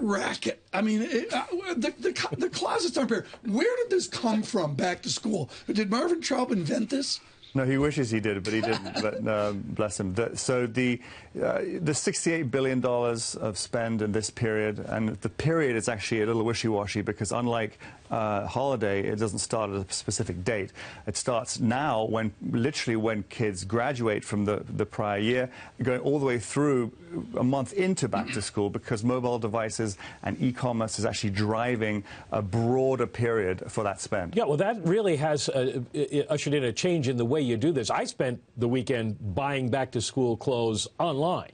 racket? I mean, the closets aren't bare. Where did this come from? Back to school? Did Marvin Traub invent this? No, he wishes he did, but he didn't. But bless him. So the $68 billion of spend in this period, and the period is actually a little wishy-washy because unlike holiday, it doesn't start at a specific date. It starts now, literally when kids graduate from the prior year, going all the way through a month into back to school, because mobile devices and e-commerce is actually driving a broader period for that spend. Yeah, well, that really has ushered in a change in the way you do this. I spent the weekend buying back-to-school clothes online.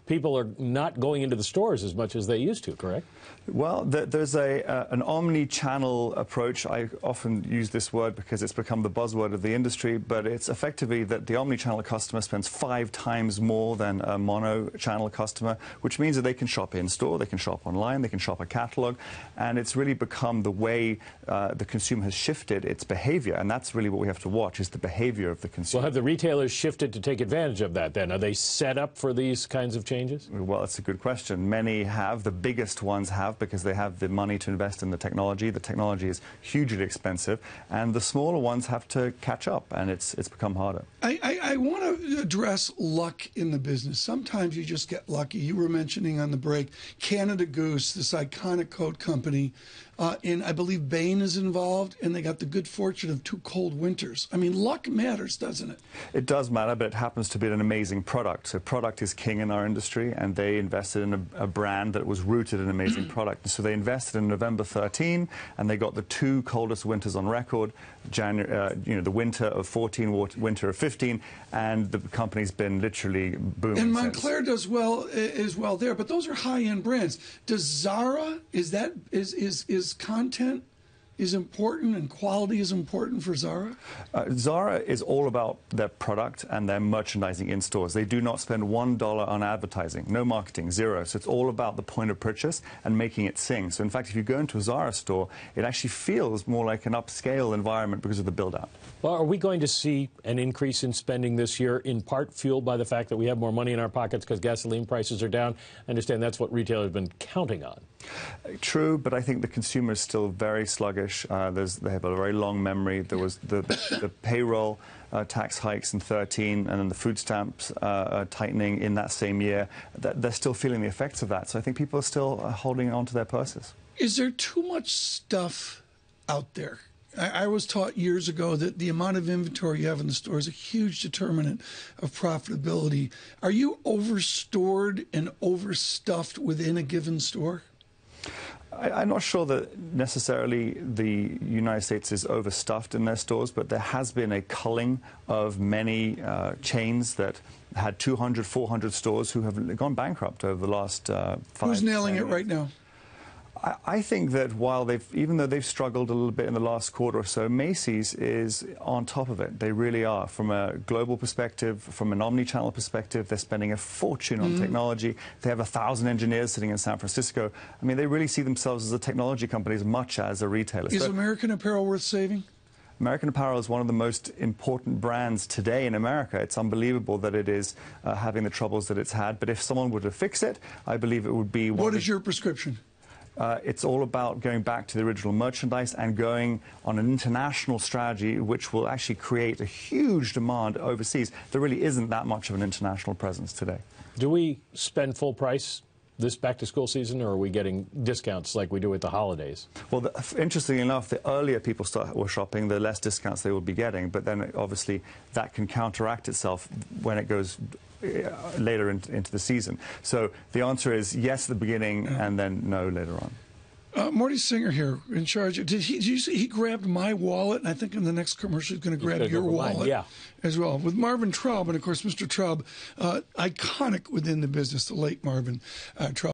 People are not going into the stores as much as they used to, correct? Well, there's an omni-channel approach. I often use this word because it's become the buzzword of the industry, but it's effectively that the omni-channel customer spends 5 times more than a mono-channel customer, which means that they can shop in-store, they can shop online, they can shop a catalog, and it's really become the way the consumer has shifted its behavior, and that's really what we have to watch, is the behavior of the consumer. Well, have the retailers shifted to take advantage of that, then? Are they set up for these kinds of changes? Well, that's a good question. Many have. The biggest ones have, because they have the money to invest in the technology. The technology is hugely expensive, and the smaller ones have to catch up, and it's become harder. I want to address luck in the business. Sometimes you just get lucky. You were mentioning on the break Canada Goose, this iconic coat company, and I believe Bain is involved, and they got the good fortune of 2 cold winters. I mean, luck matters, doesn't it? It does matter, but it happens to be an amazing product. So product is king in our industry, and they invested in a brand that was rooted in an amazing product. So they invested in November 13, and they got the 2 coldest winters on record, the winter of 14, winter of 15, and the company's been literally booming. And Montclair does well as well there, but those are high-end brands. Does Zara, is content is important and quality is important for Zara? Zara is all about their product and their merchandising in stores. They do not spend $1 on advertising, no marketing, 0. So it's all about the point of purchase and making it sing. So in fact, if you go into a Zara store, it actually feels more like an upscale environment because of the build-out. Well, are we going to see an increase in spending this year, in part fueled by the fact that we have more money in our pockets because gasoline prices are down? I understand that's what retailers have been counting on. True, but I think the consumer is still very sluggish. They have a very long memory. There was the payroll tax hikes in 13, and then the food stamps tightening in that same year. They're still feeling the effects of that. So I think people are still holding on to their purses. Is there too much stuff out there? I was taught years ago that the amount of inventory you have in the store is a huge determinant of profitability. Are you overstored and overstuffed within a given store? I'm not sure that necessarily the United States is overstuffed in their stores, but there has been a culling of many chains that had 200, 400 stores who have gone bankrupt over the last 5 Who's nailing it years. right now? I think that while even though they've struggled a little bit in the last quarter or so, Macy's is on top of it. They really are. From a global perspective, from an omni-channel perspective, they're spending a fortune on technology. They have 1,000 engineers sitting in San Francisco. I mean, they really see themselves as a technology company as much as a retailer. Is American Apparel worth saving? American Apparel is one of the most important brands today in America. It's unbelievable that it is having the troubles that it's had. But if someone were to fix it, I believe it would be... What is your prescription? It's all about going back to the original merchandise and going on an international strategy, which will actually create a huge demand overseas. There really isn't that much of an international presence today. Do we spend full price this back-to-school season, or are we getting discounts like we do at the holidays? Well, interestingly enough, the earlier people were shopping, the less discounts they will be getting. But then, obviously, that can counteract itself when it goes later into the season. So the answer is yes at the beginning, and then no later on. Morty Singer here, in charge. Did you see he grabbed my wallet, and I think in the next commercial he's going to grab your wallet as well. With Marvin Traub, and of course Mr. Traub, iconic within the business, the late Marvin Traub.